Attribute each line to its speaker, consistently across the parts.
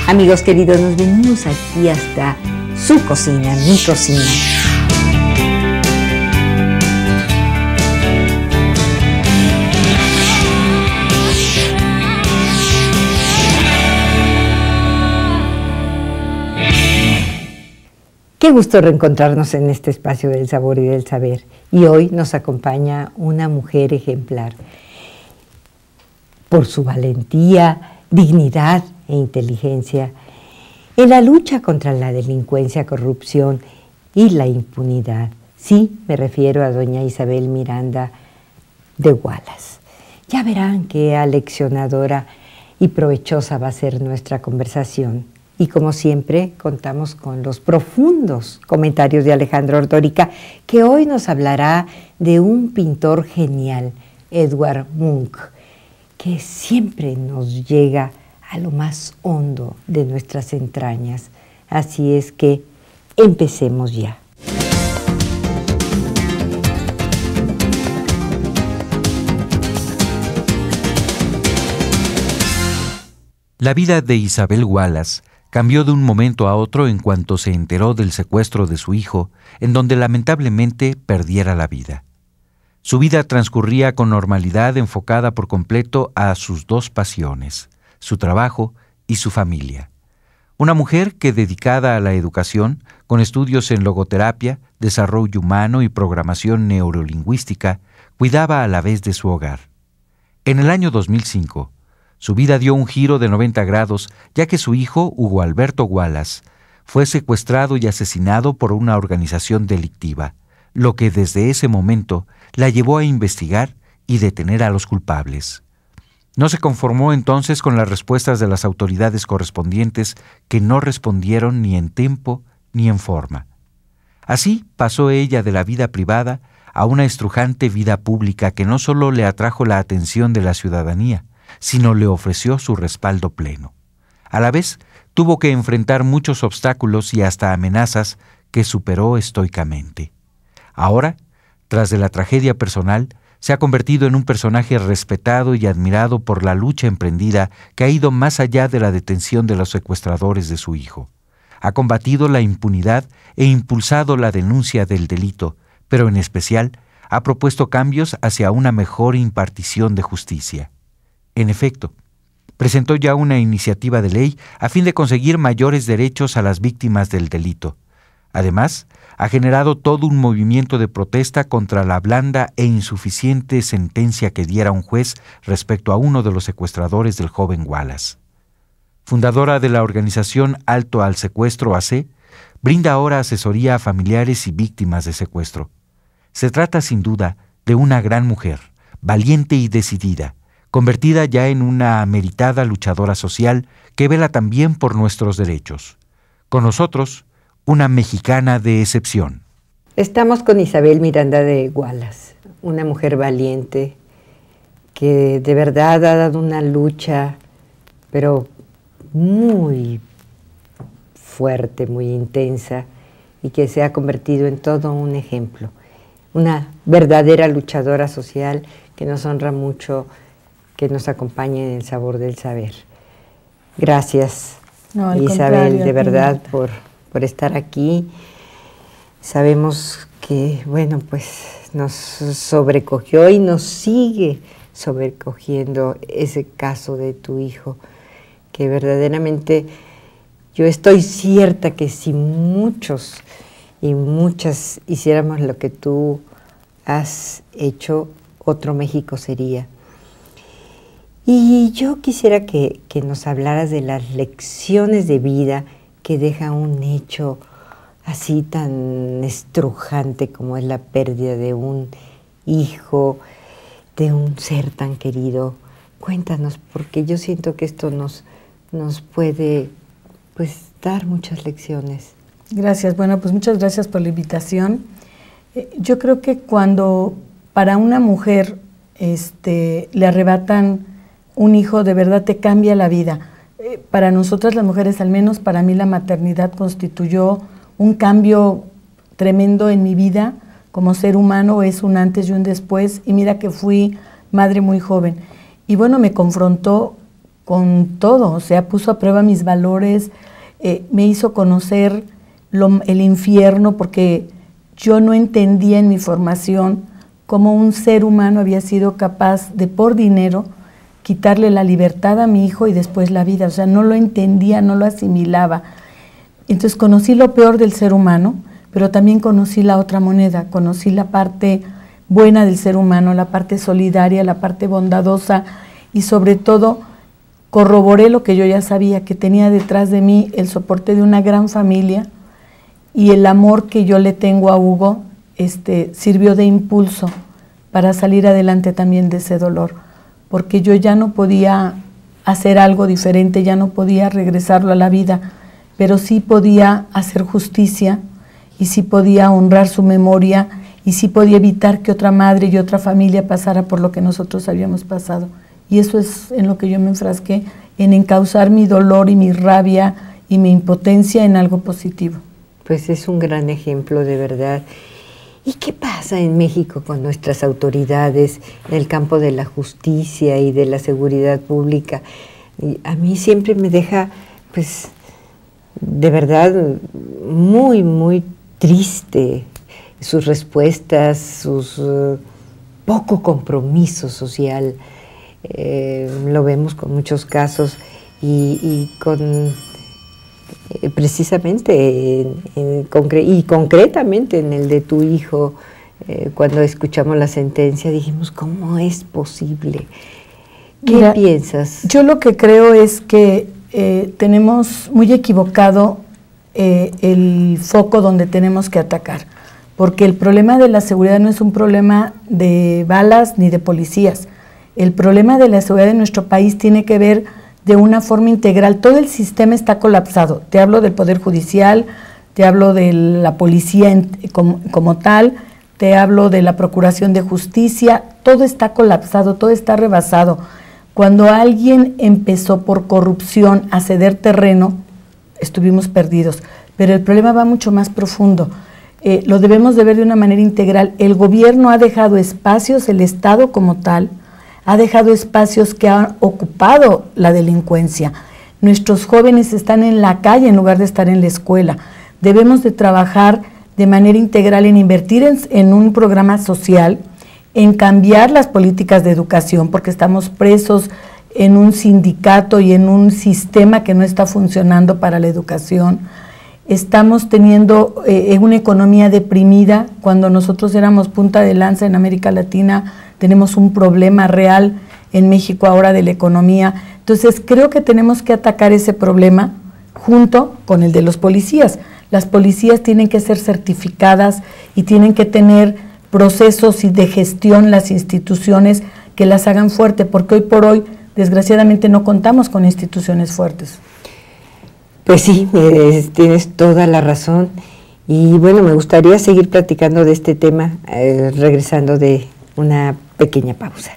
Speaker 1: Amigos queridos, nos venimos aquí hasta su cocina, mi cocina. Qué gusto reencontrarnos en este espacio del sabor y del saber. Y hoy nos acompaña una mujer ejemplar por su valentía, dignidad e inteligencia en la lucha contra la delincuencia, corrupción y la impunidad. Sí, me refiero a doña Isabel Miranda de Wallace. Ya verán qué aleccionadora y provechosa va a ser nuestra conversación. Y como siempre, contamos con los profundos comentarios de Alejandro Ordórica, que hoy nos hablará de un pintor genial, Edvard Munch, que siempre nos llega a lo más hondo de nuestras entrañas. Así es que empecemos ya.
Speaker 2: La vida de Isabel Wallace cambió de un momento a otro en cuanto se enteró del secuestro de su hijo, en donde lamentablemente perdiera la vida. Su vida transcurría con normalidad, enfocada por completo a sus dos pasiones, su trabajo y su familia. Una mujer que, dedicada a la educación, con estudios en logoterapia, desarrollo humano y programación neurolingüística, cuidaba a la vez de su hogar. En el año 2005, su vida dio un giro de 90 grados, ya que su hijo, Hugo Alberto Wallace, fue secuestrado y asesinado por una organización delictiva, lo que desde ese momento la llevó a investigar y detener a los culpables. No se conformó entonces con las respuestas de las autoridades correspondientes, que no respondieron ni en tiempo ni en forma. Así pasó ella de la vida privada a una estrujante vida pública que no solo le atrajo la atención de la ciudadanía, sino le ofreció su respaldo pleno. A la vez, tuvo que enfrentar muchos obstáculos y hasta amenazas que superó estoicamente. Ahora, tras de la tragedia personal, se ha convertido en un personaje respetado y admirado por la lucha emprendida que ha ido más allá de la detención de los secuestradores de su hijo. Ha combatido la impunidad e impulsado la denuncia del delito, pero en especial ha propuesto cambios hacia una mejor impartición de justicia. En efecto, presentó ya una iniciativa de ley a fin de conseguir mayores derechos a las víctimas del delito. Además, ha generado todo un movimiento de protesta contra la blanda e insuficiente sentencia que diera un juez respecto a uno de los secuestradores del joven Wallace. Fundadora de la organización Alto al Secuestro AC, brinda ahora asesoría a familiares y víctimas de secuestro. Se trata sin duda de una gran mujer, valiente y decidida, convertida ya en una meritada luchadora social que vela también por nuestros derechos. Con nosotros, una mexicana de excepción.
Speaker 1: Estamos con Isabel Miranda de Wallace, una mujer valiente que de verdad ha dado una lucha, pero muy fuerte, muy intensa, y que se ha convertido en todo un ejemplo. Una verdadera luchadora social que nos honra mucho que nos acompañe en el sabor del saber. Gracias, Isabel, de verdad, por estar aquí. Sabemos que, bueno, pues nos sobrecogió y nos sigue sobrecogiendo ese caso de tu hijo, que verdaderamente yo estoy cierta que si muchos y muchas hiciéramos lo que tú has hecho, otro México sería. Y yo quisiera que nos hablaras de las lecciones de vida que deja un hecho así tan estrujante como es la pérdida de un hijo, de un ser tan querido. Cuéntanos, porque yo siento que esto nos puede, pues, dar muchas lecciones.
Speaker 3: Gracias. Bueno, pues muchas gracias por la invitación. Yo creo que cuando para una mujer le arrebatan un hijo, de verdad te cambia la vida. Para nosotras las mujeres, al menos para mí, la maternidad constituyó un cambio tremendo en mi vida como ser humano. Es un antes y un después, y mira que fui madre muy joven. Y bueno, me confrontó con todo, o sea, puso a prueba mis valores, me hizo conocer el infierno, porque yo no entendía en mi formación cómo un ser humano había sido capaz de, por dinero, quitarle la libertad a mi hijo y después la vida. O sea, no lo entendía, no lo asimilaba. Entonces conocí lo peor del ser humano, pero también conocí la otra moneda, conocí la parte buena del ser humano, la parte solidaria, la parte bondadosa, y sobre todo corroboré lo que yo ya sabía, que tenía detrás de mí el soporte de una gran familia, y el amor que yo le tengo a Hugo sirvió de impulso para salir adelante también de ese dolor, porque yo ya no podía hacer algo diferente, ya no podía regresarlo a la vida, pero sí podía hacer justicia, y sí podía honrar su memoria, y sí podía evitar que otra madre y otra familia pasara por lo que nosotros habíamos pasado. Y eso es en lo que yo me enfrasqué, en encauzar mi dolor y mi rabia y mi impotencia en algo positivo.
Speaker 1: Pues es un gran ejemplo, de verdad. ¿Y qué pasa en México con nuestras autoridades en el campo de la justicia y de la seguridad pública? Y a mí siempre me deja, pues, de verdad, muy, muy triste sus respuestas, sus poco compromiso social. Lo vemos con muchos casos y con precisamente y concretamente en el de tu hijo. Cuando escuchamos la sentencia dijimos, ¿cómo es posible? ¿Qué piensas?
Speaker 3: Yo lo que creo es que tenemos muy equivocado el foco donde tenemos que atacar, porque el problema de la seguridad no es un problema de balas ni de policías. El problema de la seguridad de nuestro país tiene que ver de una forma integral. Todo el sistema está colapsado. Te hablo del Poder Judicial, te hablo de la policía como tal, te hablo de la Procuración de Justicia. Todo está colapsado, todo está rebasado. Cuando alguien empezó por corrupción a ceder terreno, estuvimos perdidos. Pero el problema va mucho más profundo. Lo debemos de ver de una manera integral. El gobierno ha dejado espacios, el Estado como tal, ha dejado espacios que han ocupado la delincuencia. Nuestros jóvenes están en la calle en lugar de estar en la escuela. Debemos de trabajar de manera integral en invertir en un programa social, en cambiar las políticas de educación, porque estamos presos en un sindicato y en un sistema que no está funcionando para la educación. Estamos teniendo una economía deprimida. Cuando nosotros éramos punta de lanza en América Latina, tenemos un problema real en México ahora de la economía. Entonces creo que tenemos que atacar ese problema junto con el de los policías. Las policías tienen que ser certificadas y tienen que tener procesos y de gestión las instituciones que las hagan fuerte, porque hoy por hoy desgraciadamente no contamos con instituciones fuertes.
Speaker 1: Pues sí, tienes toda la razón, y bueno, me gustaría seguir platicando de este tema regresando de una pequeña pausa.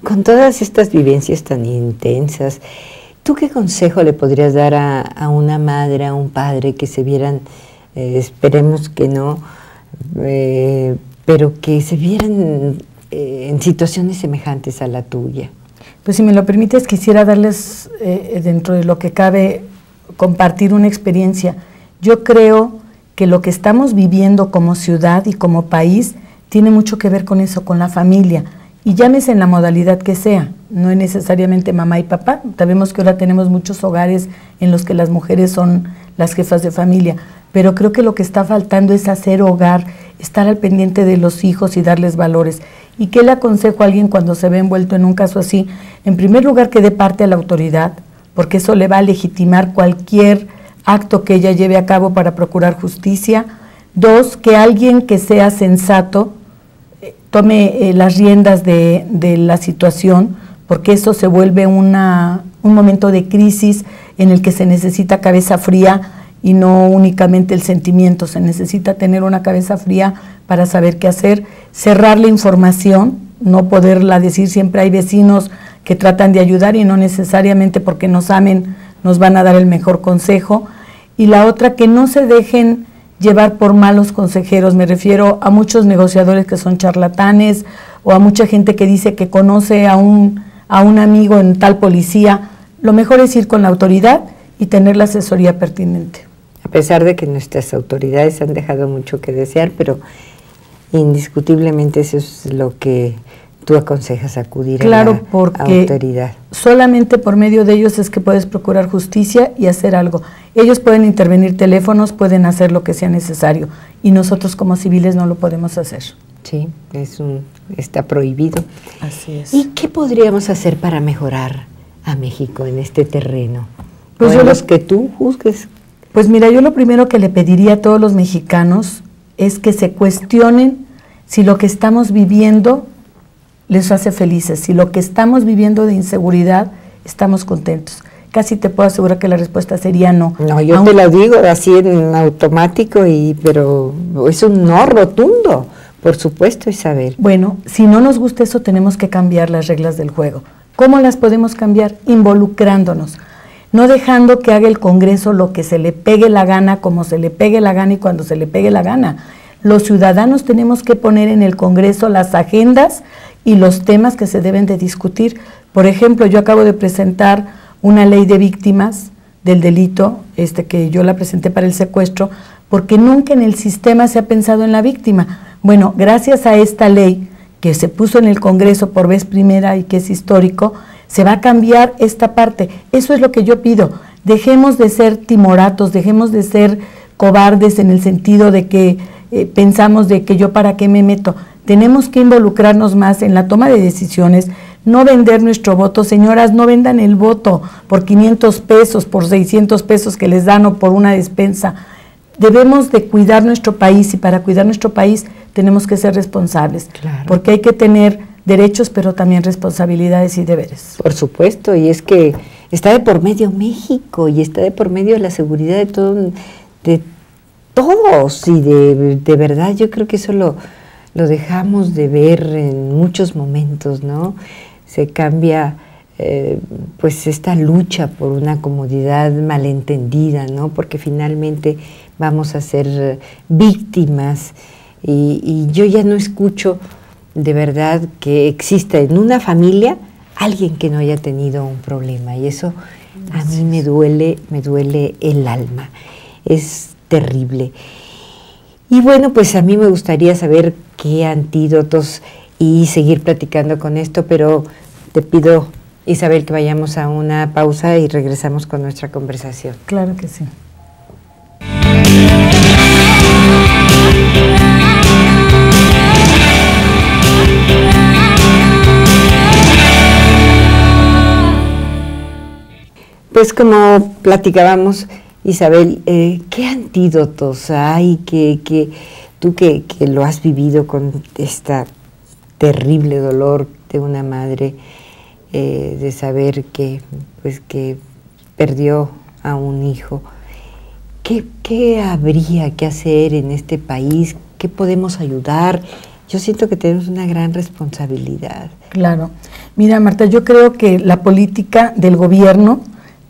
Speaker 1: Con todas estas vivencias tan intensas, ¿tú qué consejo le podrías dar a una madre, a un padre que se vieran, esperemos que no, pero que se vieran en situaciones semejantes a la tuya?
Speaker 3: Pues si me lo permites, quisiera darles, dentro de lo que cabe, compartir una experiencia. Yo creo que lo que estamos viviendo como ciudad y como país tiene mucho que ver con eso, con la familia. Y llámese en la modalidad que sea, no es necesariamente mamá y papá. Sabemos que ahora tenemos muchos hogares en los que las mujeres son las jefas de familia, pero creo que lo que está faltando es hacer hogar, estar al pendiente de los hijos y darles valores. ¿Y qué le aconsejo a alguien cuando se ve envuelto en un caso así? En primer lugar, que dé parte a la autoridad, porque eso le va a legitimar cualquier acto que ella lleve a cabo para procurar justicia. Dos, que alguien que sea sensato tome las riendas de la situación, porque eso se vuelve un momento de crisis en el que se necesita cabeza fría y no únicamente el sentimiento. Se necesita tener una cabeza fría para saber qué hacer, cerrar la información, no poderla decir. Siempre hay vecinos que tratan de ayudar y no necesariamente porque nos amen nos van a dar el mejor consejo. Y la otra, que no se dejen llevar por malos consejeros. Me refiero a muchos negociadores que son charlatanes, o a mucha gente que dice que conoce a un amigo en tal policía. Lo mejor es ir con la autoridad y tener la asesoría pertinente.
Speaker 1: A pesar de que nuestras autoridades han dejado mucho que desear, pero indiscutiblemente eso es lo que tú aconsejas, acudir a la autoridad.
Speaker 3: Solamente por medio de ellos es que puedes procurar justicia y hacer algo. Ellos pueden intervenir teléfonos, pueden hacer lo que sea necesario, y nosotros como civiles no lo podemos hacer.
Speaker 1: Sí, está prohibido.
Speaker 3: Así es.
Speaker 1: ¿Y qué podríamos hacer para mejorar a México en este terreno?
Speaker 3: Pues
Speaker 1: los que tú juzgues.
Speaker 3: Pues mira, yo lo primero que le pediría a todos los mexicanos es que se cuestionen si lo que estamos viviendo les hace felices, si lo que estamos viviendo de inseguridad estamos contentos. Casi te puedo asegurar que la respuesta sería no.
Speaker 1: No, yo te lo digo así en automático, pero es un no rotundo, por supuesto, Isabel.
Speaker 3: Bueno, si no nos gusta eso, tenemos que cambiar las reglas del juego. ¿Cómo las podemos cambiar? Involucrándonos, no dejando que haga el Congreso lo que se le pegue la gana, como se le pegue la gana y cuando se le pegue la gana. Los ciudadanos tenemos que poner en el Congreso las agendas y los temas que se deben de discutir. Por ejemplo, yo acabo de presentar una ley de víctimas del delito, que yo la presenté para el secuestro, porque nunca en el sistema se ha pensado en la víctima. Bueno, gracias a esta ley que se puso en el Congreso por vez primera y que es histórico, se va a cambiar esta parte. Eso es lo que yo pido. Dejemos de ser timoratos, dejemos de ser cobardes en el sentido de que pensamos de que yo para qué me meto. Tenemos que involucrarnos más en la toma de decisiones, no vender nuestro voto. Señoras, no vendan el voto por 500 pesos, por 600 pesos que les dan o por una despensa. Debemos de cuidar nuestro país, y para cuidar nuestro país tenemos que ser responsables,
Speaker 1: claro,
Speaker 3: porque hay que tener derechos, pero también responsabilidades y deberes.
Speaker 1: Por supuesto, y es que está de por medio México, y está de por medio la seguridad de todos, y de verdad yo creo que eso lo dejamos de ver en muchos momentos, ¿no? Se cambia pues esta lucha por una comodidad malentendida, ¿no? Porque finalmente vamos a ser víctimas, y yo ya no escucho de verdad que exista en una familia alguien que no haya tenido un problema, y eso a mí me duele el alma, es terrible. Y bueno, pues a mí me gustaría saber qué antídotos y seguir platicando con esto, pero te pido, Isabel, que vayamos a una pausa y regresamos con nuestra conversación.
Speaker 3: Claro que sí.
Speaker 1: Pues como platicábamos, Isabel, ¿qué antídotos hay que tú que lo has vivido con esta terrible dolor de una madre, de saber que perdió a un hijo? ¿Qué habría que hacer en este país? ¿Qué podemos ayudar? Yo siento que tenemos una gran responsabilidad.
Speaker 3: Claro. Mira, Marta, yo creo que la política del gobierno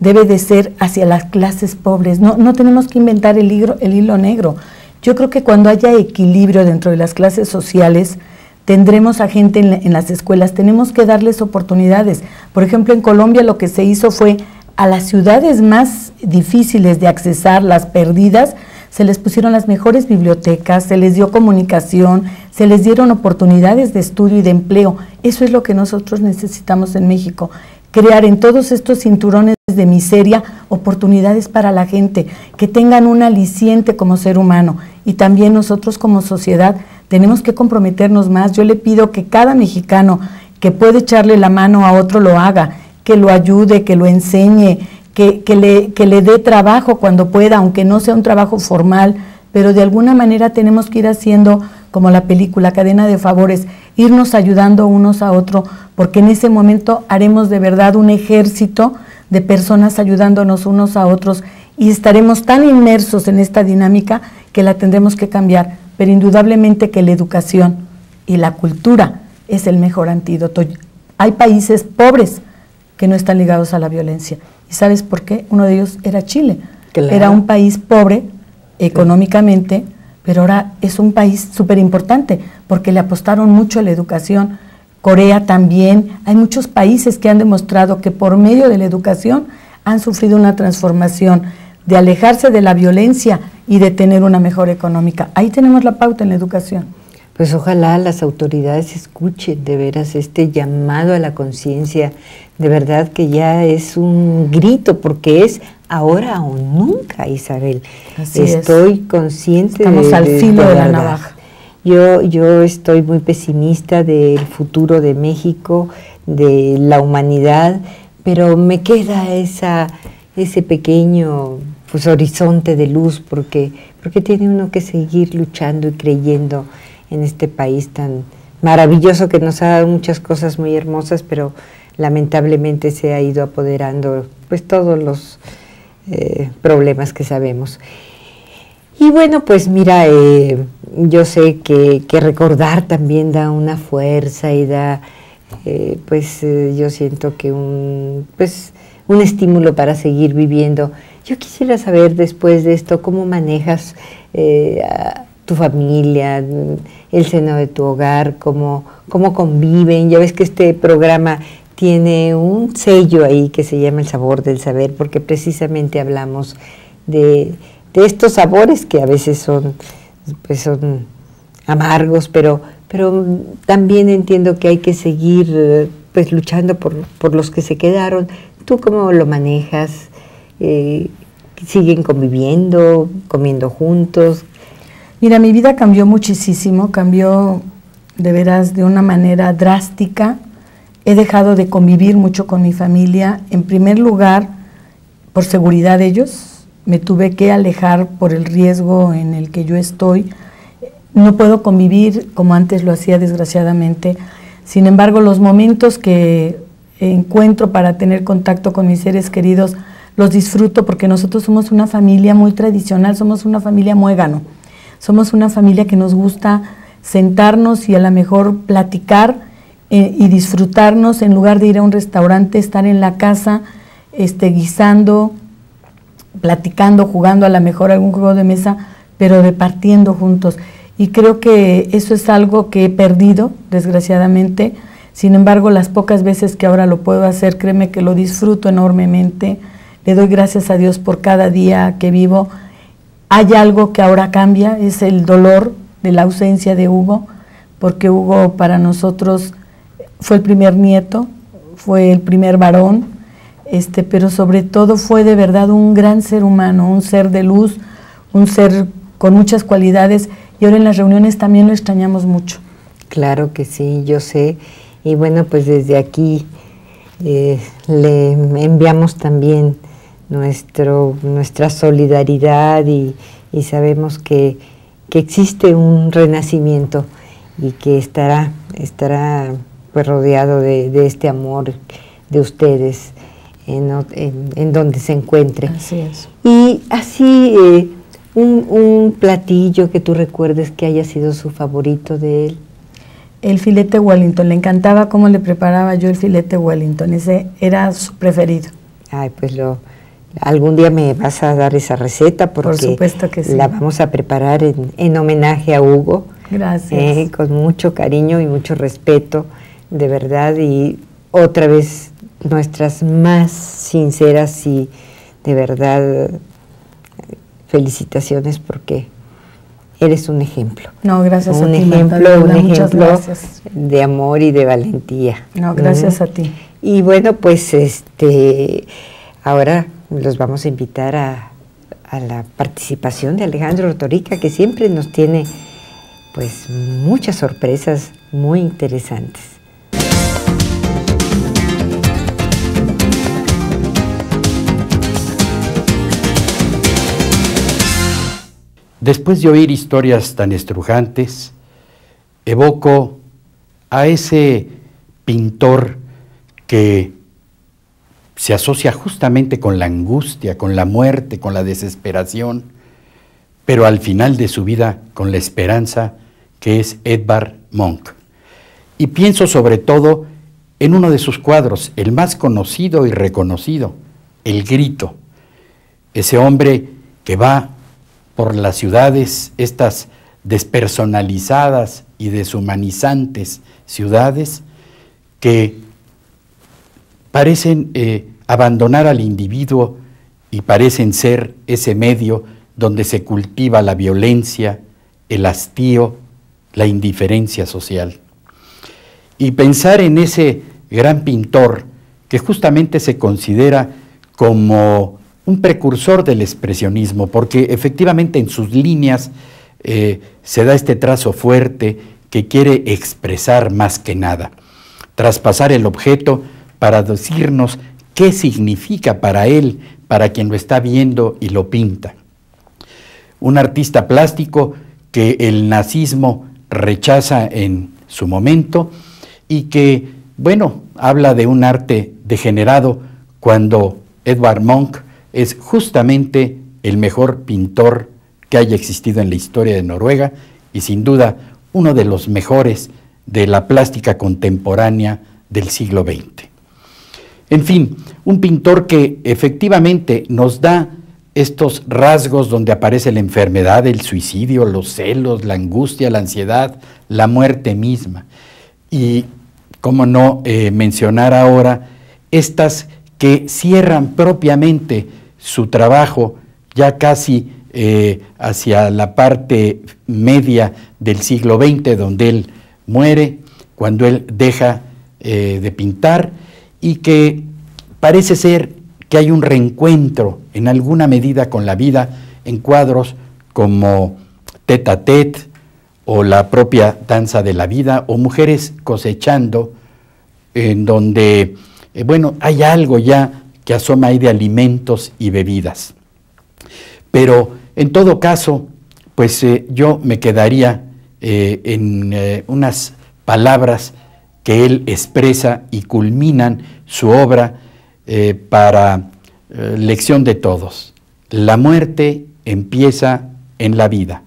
Speaker 3: debe de ser hacia las clases pobres. No tenemos que inventar el hilo negro. Yo creo que cuando haya equilibrio dentro de las clases sociales, tendremos a gente en las escuelas, tenemos que darles oportunidades. Por ejemplo, en Colombia lo que se hizo fue a las ciudades más difíciles de accesar, las perdidas, se les pusieron las mejores bibliotecas, se les dio comunicación, se les dieron oportunidades de estudio y de empleo. Eso es lo que nosotros necesitamos en México, crear en todos estos cinturones de miseria oportunidades para la gente, que tengan un aliciente como ser humano, y también nosotros como sociedad tenemos que comprometernos más. Yo le pido que cada mexicano que puede echarle la mano a otro lo haga, que lo ayude, que lo enseñe, que le dé trabajo cuando pueda, aunque no sea un trabajo formal, pero de alguna manera tenemos que ir haciendo como la película Cadena de Favores, irnos ayudando unos a otros, porque en ese momento haremos de verdad un ejército de personas ayudándonos unos a otros, y estaremos tan inmersos en esta dinámica que la tendremos que cambiar, pero indudablemente que la educación y la cultura es el mejor antídoto. Hay países pobres que no están ligados a la violencia, ¿Y sabes por qué? Uno de ellos era Chile.
Speaker 1: Claro.
Speaker 3: Era un país pobre económicamente, pero ahora es un país súper importante porque le apostaron mucho a la educación. Corea también. Hay muchos países que han demostrado que por medio de la educación han sufrido una transformación de alejarse de la violencia y de tener una mejor económica. Ahí tenemos la pauta en la educación.
Speaker 1: Pues ojalá las autoridades escuchen de veras este llamado a la conciencia, de verdad que ya es un grito, porque es ahora o nunca, Isabel.
Speaker 3: Así
Speaker 1: Estoy consciente
Speaker 3: Estamos al filo de la
Speaker 1: verdad.
Speaker 3: navaja.
Speaker 1: Yo estoy muy pesimista del futuro de México, de la humanidad, pero me queda ese pequeño pues, horizonte de luz, porque tiene uno que seguir luchando y creyendo en este país tan maravilloso que nos ha dado muchas cosas muy hermosas, pero lamentablemente se ha ido apoderando pues todos los problemas que sabemos. Y bueno, pues mira, yo sé que recordar también da una fuerza y da, yo siento que un estímulo para seguir viviendo. Yo quisiera saber después de esto cómo manejas a tu familia, el seno de tu hogar, cómo conviven. Ya ves que este programa tiene un sello ahí que se llama El Sabor del Saber, porque precisamente hablamos de estos sabores que a veces son amargos, pero también entiendo que hay que seguir pues luchando por los que se quedaron. ¿Tú cómo lo manejas? ¿Siguen conviviendo, comiendo juntos?
Speaker 3: Mira, mi vida cambió muchísimo, cambió de veras de una manera drástica. He dejado de convivir mucho con mi familia. En primer lugar, por seguridad de ellos, me tuve que alejar por el riesgo en el que yo estoy. No puedo convivir como antes lo hacía, desgraciadamente. Sin embargo, los momentos que encuentro para tener contacto con mis seres queridos, los disfruto porque nosotros somos una familia muy tradicional, somos una familia muégano. Somos una familia que nos gusta sentarnos y a lo mejor platicar y disfrutarnos en lugar de ir a un restaurante, estar en la casa guisando, platicando, jugando a lo mejor algún juego de mesa, pero departiendo juntos. Y creo que eso es algo que he perdido, desgraciadamente. Sin embargo, las pocas veces que ahora lo puedo hacer, créeme que lo disfruto enormemente. Le doy gracias a Dios por cada día que vivo. Hay algo que ahora cambia, es el dolor de la ausencia de Hugo, porque Hugo para nosotros fue el primer nieto, fue el primer varón, pero sobre todo fue de verdad un gran ser humano, un ser de luz, un ser con muchas cualidades, y ahora en las reuniones también lo extrañamos mucho.
Speaker 1: Claro que sí, yo sé, y bueno, pues desde aquí le enviamos también nuestra solidaridad y sabemos que existe un renacimiento y que estará pues rodeado de este amor de ustedes en donde se encuentre.
Speaker 3: Así es.
Speaker 1: Y así un platillo que tú recuerdes que haya sido su favorito de él.
Speaker 3: El filete Wellington, le encantaba cómo le preparaba yo el filete Wellington, ese era su preferido.
Speaker 1: Ay, pues algún día me vas a dar esa receta porque
Speaker 3: por supuesto que sí.
Speaker 1: La vamos a preparar en homenaje a Hugo.
Speaker 3: Gracias.
Speaker 1: Con mucho cariño y mucho respeto, de verdad, y otra vez nuestras más sinceras y de verdad felicitaciones porque eres un ejemplo.
Speaker 3: No, gracias a ti.
Speaker 1: Un ejemplo
Speaker 3: gracias.
Speaker 1: De amor y de valentía.
Speaker 3: No, gracias a ti.
Speaker 1: Y bueno, pues ahora los vamos a invitar a la participación de Alejandro Torrica, que siempre nos tiene pues muchas sorpresas muy interesantes.
Speaker 4: Después de oír historias tan estrujantes, evoco a ese pintor que se asocia justamente con la angustia, con la muerte, con la desesperación, pero al final de su vida con la esperanza, que es Edvard Munch. Y pienso sobre todo en uno de sus cuadros, el más conocido y reconocido, el grito. Ese hombre que va por las ciudades, estas despersonalizadas y deshumanizantes ciudades, que parecen abandonar al individuo y parecen ser ese medio donde se cultiva la violencia, el hastío, la indiferencia social. Y pensar en ese gran pintor que justamente se considera como un precursor del expresionismo, porque efectivamente en sus líneas se da este trazo fuerte que quiere expresar más que nada, traspasar el objeto para decirnos qué significa para él, para quien lo está viendo y lo pinta. Un artista plástico que el nazismo rechaza en su momento y que, bueno, habla de un arte degenerado cuando Edvard Munch es justamente el mejor pintor que haya existido en la historia de Noruega y sin duda uno de los mejores de la plástica contemporánea del siglo XX. En fin, un pintor que efectivamente nos da estos rasgos donde aparece la enfermedad, el suicidio, los celos, la angustia, la ansiedad, la muerte misma. Y, cómo no mencionar ahora, estas que cierran propiamente su trabajo ya casi hacia la parte media del siglo XX, donde él muere, cuando él deja de pintar, y que parece ser que hay un reencuentro en alguna medida con la vida en cuadros como Tête à Tête o la propia Danza de la Vida o Mujeres cosechando, en donde, bueno, hay algo ya que asoma ahí de alimentos y bebidas. Pero en todo caso, pues yo me quedaría en unas palabras que él expresa y culminan su obra para lección de todos. La muerte empieza en la vida.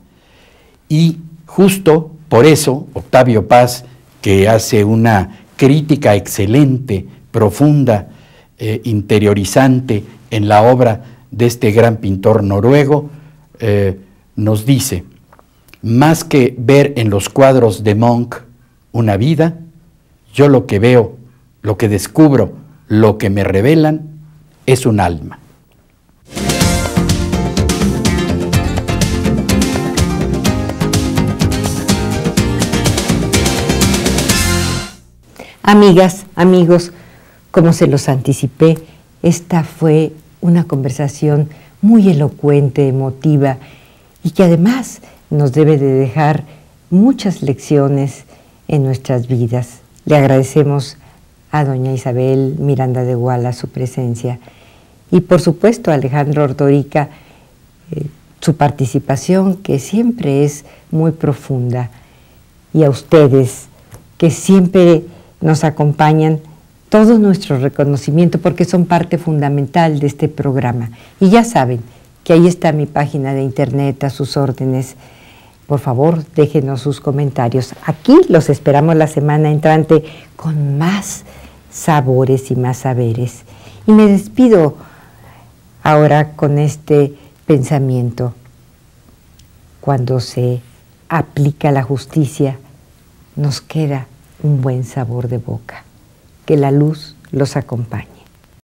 Speaker 4: Y justo por eso, Octavio Paz, que hace una crítica excelente, profunda, interiorizante en la obra de este gran pintor noruego, nos dice: más que ver en los cuadros de Munch una vida, yo lo que veo, lo que descubro, lo que me revelan es un alma.
Speaker 1: Amigas, amigos, como se los anticipé, esta fue una conversación muy elocuente, emotiva y que además nos debe de dejar muchas lecciones en nuestras vidas. Le agradecemos a doña Isabel Miranda de Wallace su presencia y por supuesto a Alejandro Ordorica su participación, que siempre es muy profunda, y a ustedes que siempre nos acompañan, todo nuestro reconocimiento porque son parte fundamental de este programa. Y ya saben que ahí está mi página de internet a sus órdenes. Por favor, déjenos sus comentarios. Aquí los esperamos la semana entrante con más sabores y más saberes. Y me despido ahora con este pensamiento. Cuando se aplica la justicia, nos queda un buen sabor de boca. Que la luz los acompañe.